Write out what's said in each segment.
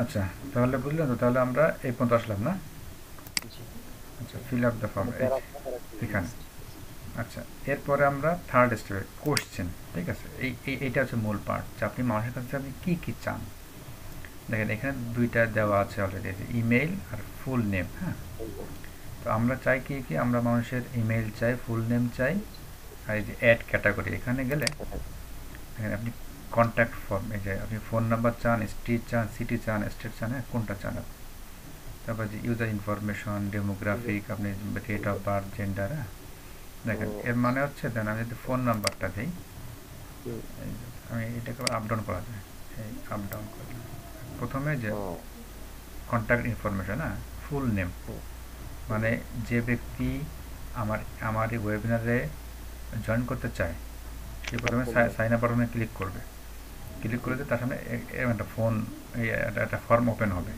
আচ্ছা, তাহলে বুঝলেন তো, তাহলে আমরা এই পর্যন্ত আসলাম না? জি। আচ্ছা, ফিল আপ দ্য ফর্ম এখানে এই প্যারা প্যারা কি এখানে। লিস্ট? আচ্ছা, এরপরে আমরা থার্ড স্টেপে কোশ্চেন, ঠিক আছে? এইটা হচ্ছে মূল পার্ট, যে আপনি মানুষের কাছে আপনি কী কী চান। দেখেন এখানে দুইটা দেওয়া আছে অলরেডি, ইমেইল আর ফুল নেম, হ্যাঁ? তো আমরা চাই কি কি, আমরা মানুষের ইমেইল চাই, ফুল নেম চাই, আর এই যে অ্যাড ক্যাটাগরি, এখানে গেলে এখানে আপনি কন্ট্যাক্ট ফর্ম, এই যে আপনি ফোন নাম্বার চান, স্ট্রিট চান, সিটি চান, স্টেট চান, হ্যাঁ, কোনটা চান আপনি। তারপর যে ইউজার ইনফরমেশন, ডেমোগ্রাফিক, আপনি ডেট অফ বার্থ, জেন্ডার, হ্যাঁ। ও দেখেন এর আচ্ছা। মানে হচ্ছে, দেন আমি যদি ফোন নাম্বারটা দিই, হুম। এই যে আমি এটাকে আপ ডাউন করা যায়, এই আপ ডাউন করলাম। প্রথমে যে ও কন্ট্যাক্ট ইনফরমেশন, হ্যাঁ, ফুল নেম, হুম, মানে যে ব্যক্তি আমার আমার এই ওয়েবিনারে জয়েন করতে চায়, সে তার প্রথমে ফুল নেম। সাইন আপ বাটনে ক্লিক করবে। ক্লিক জি। করে দিয়ে তার সামনে একটা ফোন, একটা ফর্ম ওপেন হবে।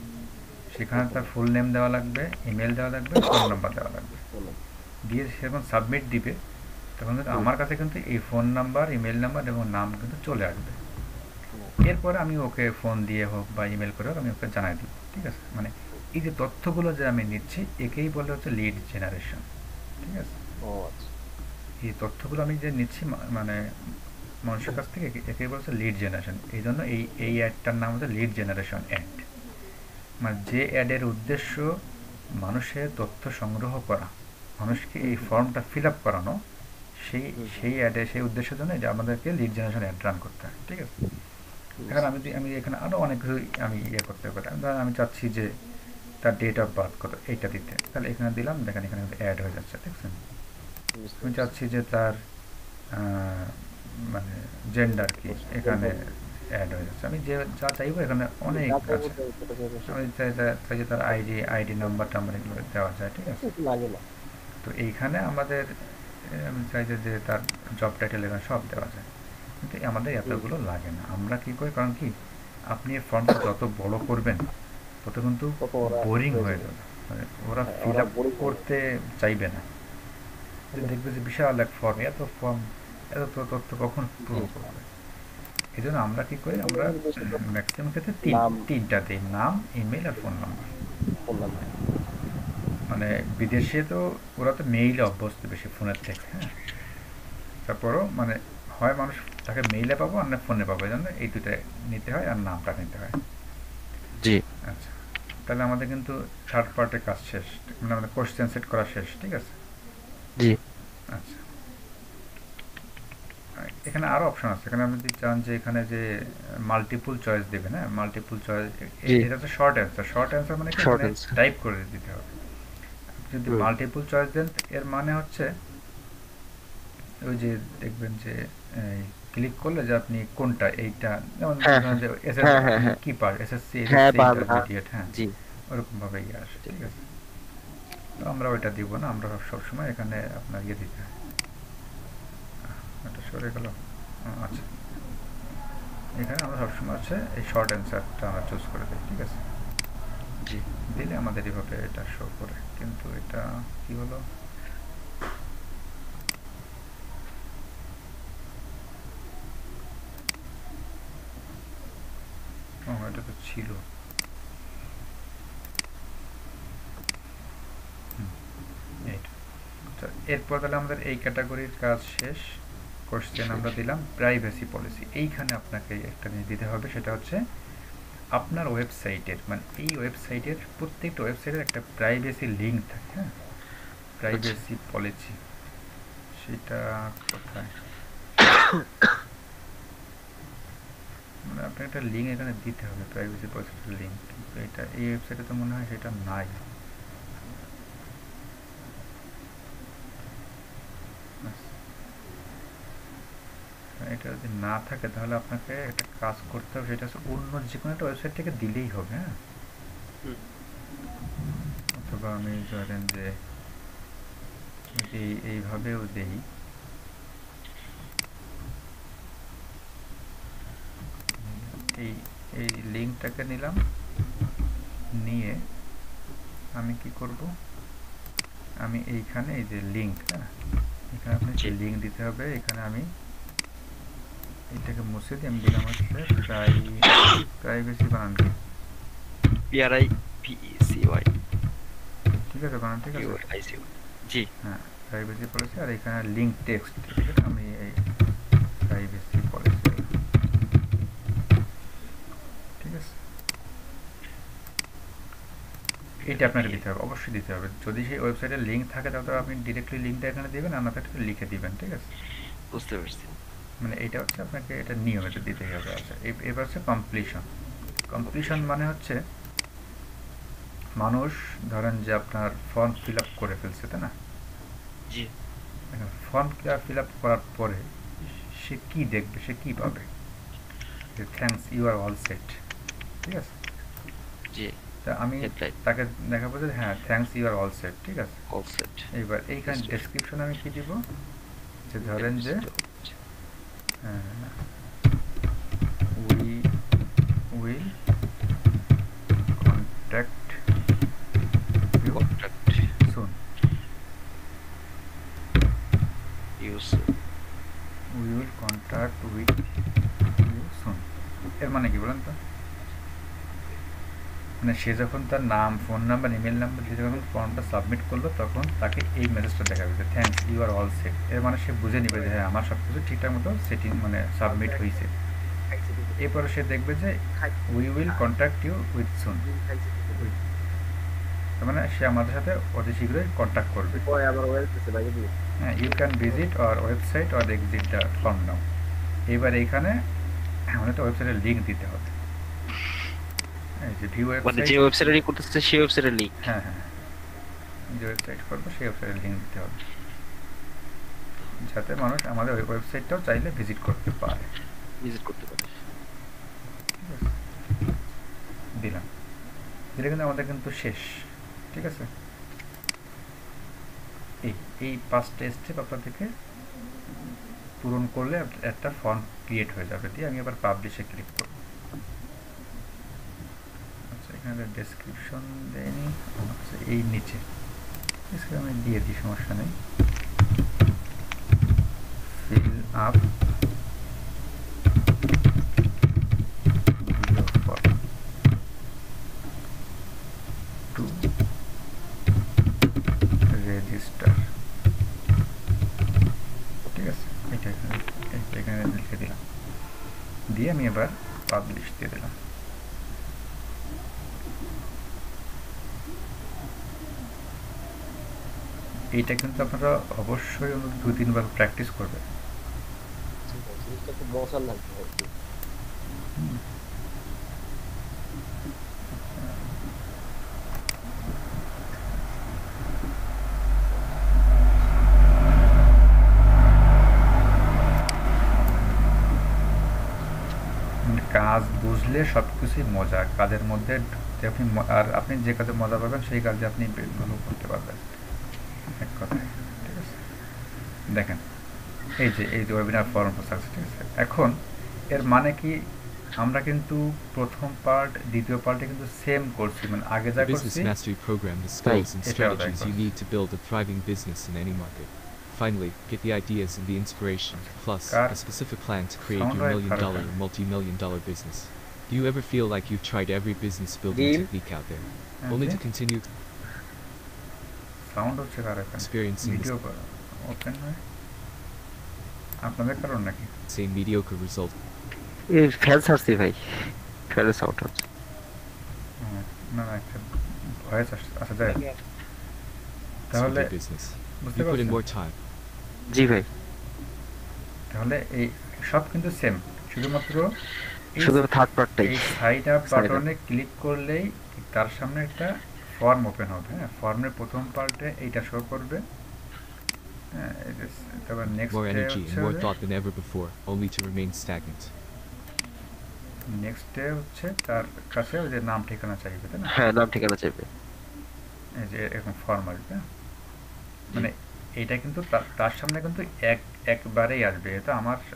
সেখানে ওপেন তার হবে। ফুল নেম দেওয়া লাগবে, ইমেল দেওয়া লাগবে, ফোন নাম্বার দেওয়া লাগবে। Full name. দিয়ে সে যখন সাবমিট দিবে, তখন কিন্তু হুম। আমার কাছে কিন্তু এই ফোন নাম্বার, ইমেল নাম্বার এবং নাম কিন্তু চলে আসবে। ও আচ্ছা। এরপরে আমি ওকে ফোন দিয়ে হোক বা ইমেল করে হোক আমি ওকে জানাই দিব, ঠিক আছে? মানে এই যে তথ্যগুলো যে আমি নিচ্ছি, একেই বলে হচ্ছে লিড জেনারেশন, ঠিক আছে? ও আচ্ছা। এই তথ্যগুলো আমি যে নিচ্ছি মানে মানুষের কাছ থেকে, একেই বলছে লিড জেনারেশন। এই জন্য এই অ্যাডটার নাম হচ্ছে লিড জেনারেশন অ্যাড। মানে যে অ্যাডের উদ্দেশ্য মানুষের তথ্য সংগ্রহ করা, মানুষকে হুম এই হুম ফর্মটা ফিল আপ করানো, সেই হুম হুম সেই অ্যাডে, সেই উদ্দেশ্যের জন্য যে আমাদেরকে লিড জেনারেশন অ্যাড রান করতে হয়, ঠিক আছে? এখন বুঝতে আমি পারছি। আমি এখানে আরও অনেক কিছু আমি করতে পারি। ধরেন আমি চাচ্ছি যে তার ডেট অফ বার্থ কত, এইটা দিতে, তাহলে এখানে দিলাম, দেখেন এখানে অ্যাড হয়ে যাচ্ছে, দেখছেন? বুঝতে আমি পারছি। চাচ্ছি যে তার মানে জেন্ডার কি, এখানে জেন্ডার কি? অ্যাড হয়ে যাচ্ছে। আমি যে যা চাইবো এখানে অনেক যা চাইবো আছে। যেটা চাইবো আমি সেটা। চাই যে তার আইডি নাম্বার টাম্বার এগুলো দেওয়া যায়, ঠিক আছে? একটু লাগে না। তো এইখানে আমাদের আমি চাই যে তার জব টাইটেল এখানে সব দেওয়া যায়, কিন্তু আমাদের হুম। এতগুলো লাগে না। আমরা কি করি, কারণ কি, আপনি এই ফর্মটা যত বড় করবেন তত কিন্তু তত ওরা বোরিং হয়ে হয়ে যাবে। যাবে, মানে ওরা হ্যাঁ, ফিল ওরা আপ বোরিং হয়ে যাবে। করতে চাইবে না। যে মানে দেখবে যে বিশাল এক ফর্ম, এত ফর্ম, এত তথ্য কখন জি। পূরণ করবে। এই জন্য আমরা কী করি, এখানে আমরা আমি বেশিরভাগ ম্যাক্সিমাম ক্ষেত্রে নাম, তিনটা দিই, নাম, ইমেল আর ফোন নাম্বার। Phone number. মানে বিদেশে তো ওরা তো মেইলে অভ্যস্ত বেশি ফোনের থেকে, হ্যাঁ। তারপরও মানে হয় মানুষ তাকে মেইলে পাবো আর না ফোনে পাবো, এই জন্য এই দুটো নিতে হয় আর নামটা নিতে হয়। জি। আচ্ছা, তাহলে আমাদের কিন্তু থার্ড পার্টের কাজ শেষ, মানে আমাদের কোশ্চেন সেট করা শেষ, ঠিক আছে? জি। আচ্ছা, এখানে আরও অপশন আছে। এখানে আপনি যদি চান যে এখানে যে মাল্টিপুল চয়েস দেবেন, হ্যাঁ, মাল্টিপুল চয়েস, জি। এটা হচ্ছে শর্ট অ্যান্সার। শর্ট অ্যান্সার মানে কি, শর্ট এখানে অ্যান্সার। টাইপ করে দিতে হবে। আপনি যদি হুম। মাল্টিপুল চয়েস দেন, এর মানে হচ্ছে ওই যে দেখবেন যে ক্লিক করলে যে আপনি কোনটা, এইটা যেমন হ্যাঁ ধরেন হ্যাঁ যে হ্যাঁ হ্যাঁ আপনি হ্যাঁ কি পার, এসএসসি, হ্যাঁ, এসএসসি বা না। ইন্টারমিডিয়েট, হ্যাঁ, জি। ওরকমভাবে আসে, ঠিক ঠিক আছে। আছে? তো আমরা ওইটা দিব না, আমরা সবসময় এখানে আপনার দিতে হয়। এটা সরে গেল। আচ্ছা, এখানে আমরা সবসময় হচ্ছে এই শর্ট অ্যান্সারটা আমরা চুজ করে দিই, ঠিক আছে? জি। দিলে আমাদের এভাবে এটা শো করে, কিন্তু এটা কি হলো, ও এটা তো ছিল। হুম, এইটা। তো এরপর তাহলে আমাদের এই ক্যাটাগরির কাজ শেষ। কোশ্চেন শেষ। আমরা দিলাম, প্রাইভেসি পলিসি। এইখানে আপনাকে একটা জিনিস দিতে হবে, সেটা হচ্ছে আপনার ওয়েবসাইটের, মানে এই ওয়েবসাইটের প্রত্যেকটা ওয়েবসাইটের একটা প্রাইভেসি লিঙ্ক থাকে, হ্যাঁ, আচ্ছা। Privacy policy. সেটা কোথায়, মানে আপনার একটা লিঙ্ক এখানে দিতে হবে, প্রাইভেসি পলিসির লিঙ্ক, কিন্তু এটা এই ওয়েবসাইটে তো মনে হয় সেটা নাই। এটা যদি না থাকে তাহলে আপনাকে একটা কাজ করতে হবে, সেটা হচ্ছে অন্য যে কোনো একটা ওয়েবসাইট থেকে দিলেই হবে, হ্যাঁ। হুম। অথবা আমি ধরেন যে এইভাবেও দেই, এই এই লিঙ্কটাকে নিলাম, নিয়ে আমি কি করব, আমি এইখানে এই যে লিঙ্ক, হ্যাঁ, এখানে আপনাকে জি। লিঙ্ক দিতে হবে। এখানে আমি এটাকে মুছে দিয়ে আমি দিলাম হচ্ছে প্রাইভেসি বানান কি, PRIVECY ঠিক আছে বানান ঠিক আছে PRICY জি হ্যাঁ প্রাইভেসি পলিসি আর এখানে লিঙ্ক টেক্সট ঠিক আছে আমি এই প্রাইভেসি পলিসি ঠিক আছে এটা আপনাকে দিতে হবে অবশ্যই দিতে হবে যদি সেই ওয়েবসাইটের লিঙ্ক থাকে তাহলে তো আপনি ডিরেক্টলি লিঙ্কটা এখানে দিবেন আর না থাকলে লিখে দিবেন ঠিক আছে বুঝতে পারছি মানে এটা হচ্ছে আপনাকে এটা নিয়মিত দিতে হবে আচ্ছা এবার হচ্ছে কমপ্লিশন কমপ্লিশন মানে হচ্ছে মানুষ ধরেন যে আপনার ফর্ম ফিল আপ করে ফেলছে তাই না জি ফর্ম ফিল আপ করার পরে সে কি দেখবে সে কি পাবে thanks you are all set ঠিক আছে জি তা আমি হেডলাইন তাকে দেখাবো যে হ্যাঁ thanks you are all set ঠিক আছে অল সেট এইবার এইখানে ডেসক্রিপশন আমি কি দিব যে ধরেন যে we will contact you contact soon use we will contact with you soon এর মানে কি বলেন তো মানে সে যখন তার নাম ফোন নাম্বার ইমেল নাম্বার দিয়ে যখন ফর্মটা সাবমিট করলো তখন তাকে এই মেসেজটা দেখাবে যে thanks you are all set এর মানে সে বুঝে নেবে যে হ্যাঁ আমার সব কিছু ঠিকঠাক মতো সেটিং মানে সাবমিট হয়েছে এরপরে সে দেখবে যে we will contact you with soon তার মানে সে আমাদের সাথে অতি শীঘ্রই কন্ট্যাক্ট করবে হ্যাঁ you can visit our website or exit the form now এবার এইখানে আমাদের তো ওয়েবসাইটের লিঙ্ক দিতে হবে এই যে ভিউ মানে যে ওয়েবসাইটে লিংক করতেছে সেই ওয়েবসাইটের লিংক হ্যাঁ হ্যাঁ যে ওয়েবসাইট করবো সেই ওয়েবসাইটের লিঙ্ক দিতে হবে যাতে মানুষ আমাদের ওই ওয়েবসাইটটাও চাইলে ভিজিট করতে পারে ভিজিট করতে পারে ঠিক আছে দিলাম দিলে কিন্তু আমাদের কিন্তু শেষ ঠিক আছে এই 5টা স্টেপ আপনাদেরকে পূরণ করলে একটা ফর্ম ক্রিয়েট হয়ে যাবে দিয়ে আমি আবার পাবলিশে ক্লিক করব আচ্ছা এখানে ডেসক্রিপশন দেয়নি আচ্ছা এই নিচে আমি দিয়ে দিই সমস্যা নেই fill up video form to register ঠিক আছে এটা এখানে লিখে দিলাম দিয়ে আমি এবার পাবলিশ দিয়ে দিলাম এইটা কিন্তু আপনারা অবশ্যই 2-3 বার প্র্যাকটিস করবেন কাজ বুঝলে সবকিছুই মজা কাজের মধ্যে আপনি আর আপনি যে কাজে মজা পাবেন সেই কাজে আপনি ভালো করতে পারবেন এক কথায় ঠিক আছে দেখেন এই যে ওয়েবিনার ফর্ম সাকসেস ঠিক আছে এখন এর মানে কি আমরা কিন্তু প্রথম পার্ট দ্বিতীয় পার্টে কিন্তু সেম করছি মানে আগে যা করছি Business Mastery Program, the skills and strategies you need to build a thriving business in any market. Finally, get the ideas and the inspiration, plus a specific plan to create your $1 million or multi-million-dollar business. Do you ever feel like you've tried every business building technique out there, only to continue experiencing the same mediocre result? Fan ছাড়ছি ভাই ফ্যানের sound হচ্ছে না একটা voice আসা যায় তাহলে business you put in more time. জি ভাই তাহলে এই সব কিন্তু সেম শুধুমাত্র থার্ড পার্টটাই এই সাইড আপ বাটনে ক্লিক করলেই তার সামনে একটা ফর্ম ওপেন হবে হ্যাঁ ফর্মের প্রথম পার্টে এইটা শো করবে হ্যাঁ তারপর next More energy and more thought than ever before, only to remain stagnant. Next day হচ্ছে তার কাছে ওই যে নাম ঠিকানা চাইবে তাই না হ্যাঁ নাম ঠিকানা চাইবে এই যে এরকম ফর্ম আসবে মানে এইটা কিন্তু তার সামনে কিন্তু একবারেই আসবে এটা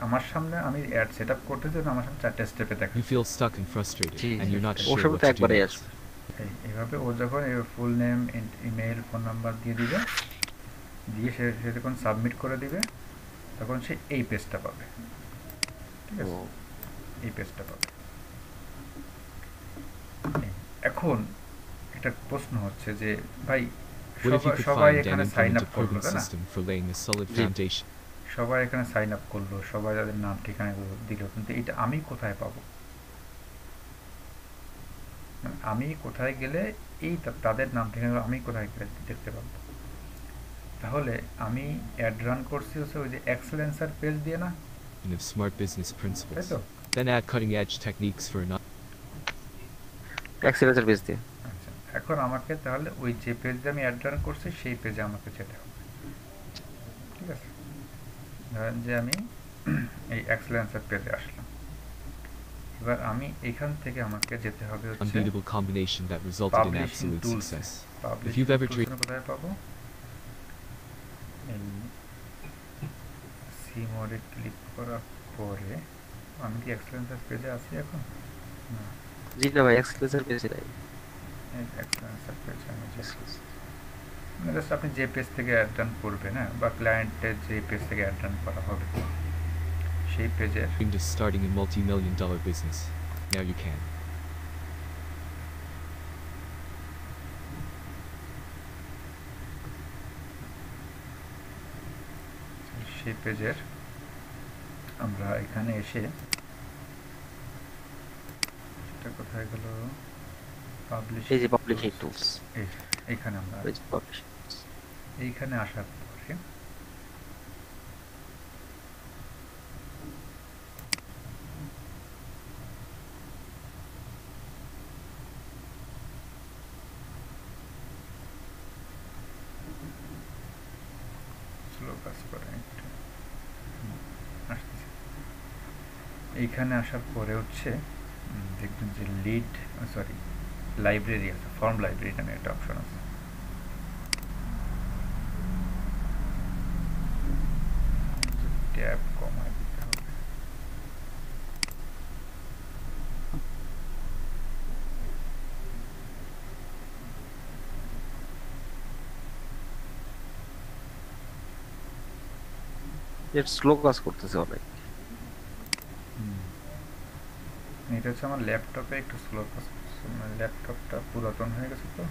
আমার সামনে আমি অ্যাড সেটআপ করতে যাব আমার সামনে 4টা স্টেপে দেখাবে You feel stuck and frustrated and you're not or sure সামনে what তো to do একবারেই next. আসবে এইভাবে ও যখন full name email phone number দিয়ে দিবে দিয়ে সে যখন সাবমিট করে দিবে তখন সে এই পেজটা পাবে ঠিক আছে এই পেজটা পাবে এখন এখন একটা প্রশ্ন হচ্ছে যে ভাই What if you could সবাই find and এখানে সাইন implement আপ a করলো proven তাই না system for laying a solid G. foundation? সবাই এখানে সাইন আপ করলো, সবাই তাদের নাম ঠিকানাগুলো দিল, কিন্তু এটা আমি কোথায় পাবো? মানে আমি কোথায় গেলে এই তাদের নাম ঠিকানাগুলো আমি কোথায় গেলে দেখতে পাবো? তাহলে আমি অ্যাড রান করছি হচ্ছে ওই যে এক্সেলেন্সার পেজ দিয়ে না, And of smart business তাই principles. তো? Then add cutting-edge techniques for an এক্সেলেন্সের পেজ দিয়ে। আচ্ছা, এখন আমাকে তাহলে ওই যে পেজ দিয়ে আমি অ্যাড রান করছি সেই পেজে আমাকে যেতে হবে, ঠিক আছে? ধরেন যে আমি এই এক্সেলেন্সার পেজে আসলাম, এবার আমি এখান থেকে আমাকে যেতে হবে হচ্ছে unbeatable combination that resulted in publishing absolute tools. success. If publishing you've ever tools কোথায় পাবো? এই সি মোডে ক্লিক করার পরে আমি কি এক্সেলেন্সার পেজে আছি এখন? না, জি না ভাই, এক্সেলেন্সের পেজে নাই। এই এক্সেলেন্সার পেজে আমি জাস্ট আপনি যে পেজ থেকে অ্যাড রান করবেন, হ্যাঁ, বা ক্লায়েন্টের যে পেজ থেকে অ্যাড রান করা হবে সেই পেজের Into starting a multi-million-dollar business. Now you can. সেই পেজের আমরা এখানে এসে, সেটা কোথায় গেল? এই যে পাবলিশিং টুলস, এইখানে আমরা এই যে পাবলিশিং টুলস। এইখানে আসার পরে স্লো কাজ করে একটু আসতেছে। এইখানে আসার পরে হচ্ছে দেখবেন যে লিড সরি লাইব্রেরি আছে, ফর্ম লাইব্রেরি নামে একটা অপশন আছে। ট্যাব কমায় দিতে হবে। এর স্লো কাজ করতেছে অনেক। এটা হচ্ছে আমার ল্যাপটপে একটু স্লো কাজ করছে, মানে ল্যাপটপটা পুরাতন হয়ে গেছে তো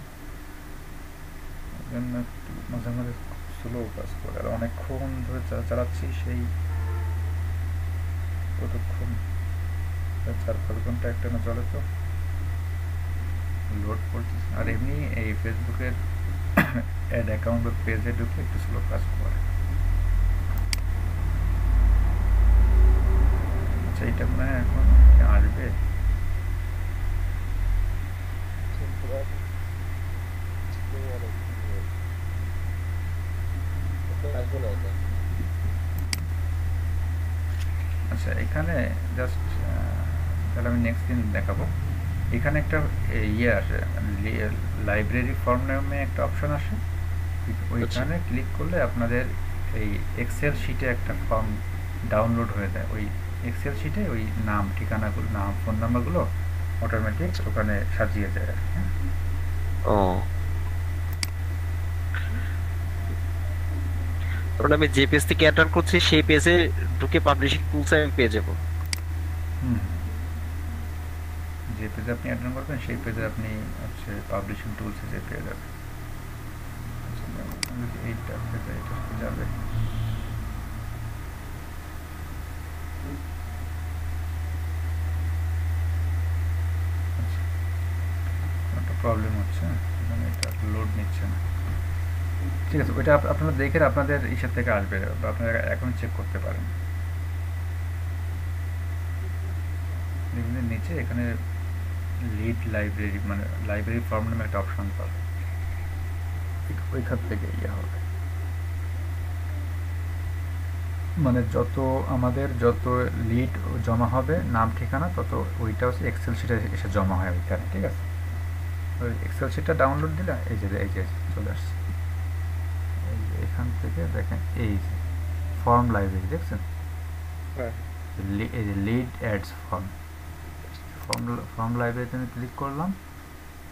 ওই জন্য একটু মাঝে মাঝে স্লো কাজ করে, আর অনেকক্ষণ ধরে চালাচ্ছি, সেই কতক্ষণ 4-5 ঘন্টা একটা না চলে তো লোড করতেছে। আর এমনি এই ফেসবুকের অ্যাড অ্যাকাউন্ট বা পেজে ঢুকে একটু স্লো কাজ করে। আচ্ছা, এইটা মনে হয় এখন আসবে। আচ্ছা, এখানে জাস্ট তাহলে আমি নেক্সট দিন দেখাবো। এখানে একটা ইয়ে আসে, লাইব্রেরি ফর্ম নামে একটা অপশন আসে, ওইখানে ক্লিক করলে আপনাদের এই এক্সেল শিটে একটা ফর্ম ডাউনলোড হয়ে যায়। ওই এক্সেল শিটে ওই নাম ঠিকানাগুলো, নাম ফোন নাম্বারগুলো অটোমেটিক ওখানে সাজিয়ে যায় আর কি। ও, কারণ আমি যে পেজ থেকে অ্যাড রান করছি সেই পেজে ঢুকে পাবলিশিং টুলসে আমি পেয়ে যাবো। যে পেজে আপনি অ্যাড রান করবেন সেই পেজে আপনি হচ্ছে পাবলিশিং টুলসে যে পেয়ে যাবেন। যদি এইটা পেজে এটা যাবে, একটা প্রবলেম হচ্ছে, মানে এটা লোড নিচ্ছে না। ঠিক আছে, ওইটা আপনারা দেখে আপনাদের ইসের থেকে আসবে, বা আপনারা এখন চেক করতে পারেন। নিচে এখানে লিড লাইব্রেরি, মানে লাইব্রেরি ফর্ম নামে একটা অপশন পাবে, ওইখান থেকে ইয়ে হবে। মানে আমাদের যত লিড জমা হবে নাম ঠিকানা, তত ওইটা হচ্ছে এক্সেল শিটে এসে জমা হয় ওইখানে, ঠিক আছে? ওই এক্সেল শিটটা ডাউনলোড দিলে এই যে চলে আসছে। এখান থেকে দেখেন এই যে ফর্ম লাইব্রেরি দেখছেন, এই যে লিড অ্যাডস ফর্ম লাইব্রেরিতে আমি ক্লিক করলাম।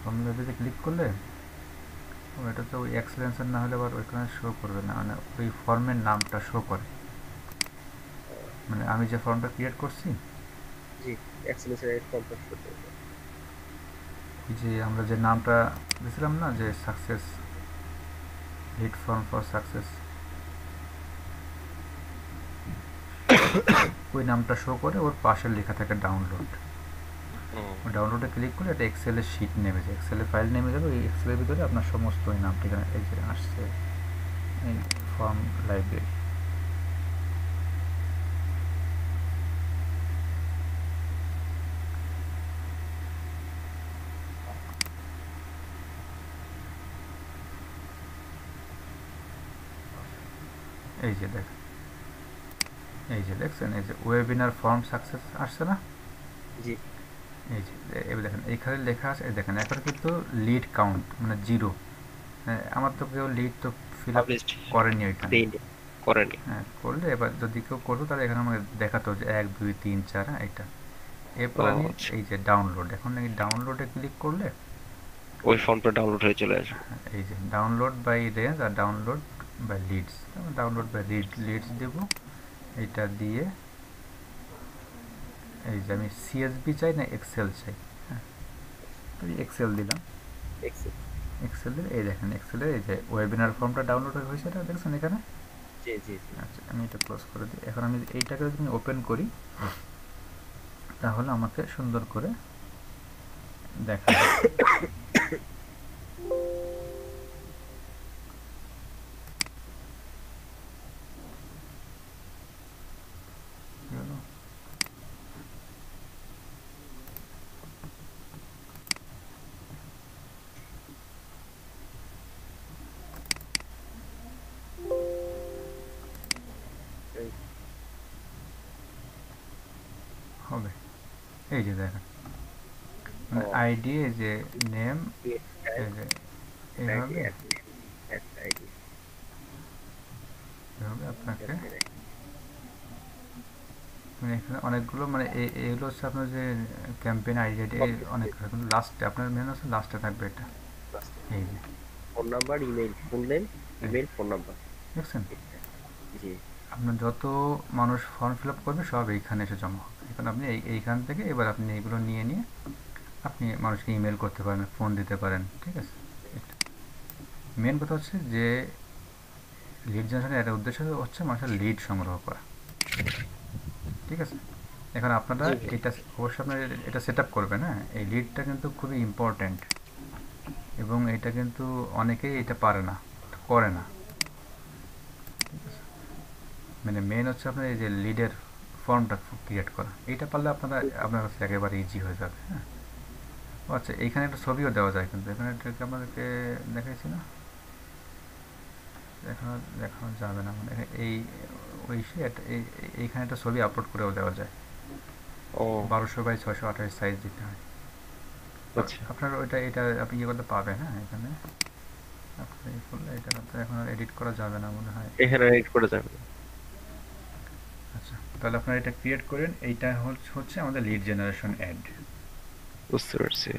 ফর্ম লাইব্রেরিতে ক্লিক করলে ওইটা তো ওই এক্সেলেন্সার না হলে আবার ওইখানে শো করবে না, মানে ওই ফর্মের নামটা শো করে। মানে আমি যে ফর্মটা ক্রিয়েট করছি, জি, এক্সেলেন্সের এই ফর্মটা শো করবে। যে আমরা যে নামটা দিয়েছিলাম না, যে success lead form for success, ওই নামটা শো করে ওর পাশে লেখা থাকে ডাউনলোড। ডাউনলোডে ক্লিক করলে এটা এক্সেলের শিট নেমে যায়, এক্সেলের ফাইল নেমে যাবে। ওই এক্সেলের ভিতরে আপনার সমস্ত ওই নাম ঠিকানা এই যে আসছে, এই ফর্ম লাইব্রেরি। এই যে দেখেন, এই যে দেখছেন, এই যে ওয়েবিনার ফর্ম সাকসেস আসছে না? জি। এই যে এবার দেখেন এইখানে লেখা আছে, এই দেখেন এখন কিন্তু লিড কাউন্ট মানে 0। আমার তো কেউ লিড তো ফিল আপ করেনি ওইখানে, করেনি। হ্যাঁ করলে এবার যদি কেউ করতো তাহলে এখানে আমাকে দেখাতো যে 1 2 3 4 এটা। এরপর আমি এই যে ডাউনলোড, এখন এই ডাউনলোডে ক্লিক করলে ওই ফর্মটা ডাউনলোড হয়ে চলে আসবে। এই যে ডাউনলোড বাই রেঞ্জ আর download by leads, download by leads দেব। এটা দিয়ে এই যে আমি সিএসভি চাই না এক্সেল চাই, হ্যাঁ এক্সেল দিলাম। এক্সেল দিলে এই দেখেন এক্সেলে এই যে ওয়েবিনার ফর্মটা ডাউনলোড হয়েছে, এটা দেখছেন এখানে। জি জি। আচ্ছা আমি এটা ক্লোজ করে দিই। এখন আমি এইটাকে যদি ওপেন করি তাহলে আমাকে সুন্দর করে দেখা হবে। এই যে দেখেন মানে আইডি, এই যে নেম, এই যে এইভাবে এভাবে আপনাকে মানে এখানে অনেকগুলো মানে এগুলো হচ্ছে আপনার যে ক্যাম্পেইন আইডি অনেক, কিন্তু লাস্টে আপনার মেন হচ্ছে লাস্টে থাকবে এটা। এই যে phone number, email, full name, email, phone number, দেখছেন? জি। আপনার যত মানুষ ফর্ম ফিল আপ করবে সব এইখানে এসে জমা হবে। এখন আপনি এইখান থেকে এবার আপনি এইগুলো নিয়ে নিয়ে আপনি মানুষকে ইমেল করতে পারেন, ফোন দিতে পারেন, ঠিক আছে? মেন কথা হচ্ছে যে লিড জেনারেশনের একটা উদ্দেশ্য হচ্ছে মানুষের লিড সংগ্রহ করা, ঠিক আছে? এখন আপনারা এটা অবশ্যই আপনার এটা সেট আপ করবেন, হ্যাঁ এই লিডটা কিন্তু খুবই ইম্পর্ট্যান্ট এবং এটা কিন্তু অনেকেই এটা পারে না, করে না, ঠিক আছে? মানে মেন হচ্ছে আপনার এই যে লিডের ফর্মটা ক্রিয়েট করা, এইটা পারলে আপনার কাছে একেবারে ইজি হয়ে যাবে, হ্যাঁ। আচ্ছা এইখানে একটা ছবিও দেওয়া যায়, কিন্তু এখানে এটাকে আমাদেরকে দেখাইছি না, দেখানো যাবে না মানে এই ওই এইখানে একটা ছবি আপলোড করেও দেওয়া যায়। 1200 বাই 628 সাইজ দিতে হয়। আপনার ওইটা এটা আপনি ইয়ে করতে পাবেন, হ্যাঁ এখানে আপনি করলে এটা এখন আর এডিট করা যাবে না মনে হয়, এখানে এডিট করা যাবে না। আচ্ছা তাহলে আপনারা এটা ক্রিয়েট করেন। এইটা হচ্ছে আমাদের লিড জেনারেশন অ্যাড, বুঝতে পারছি।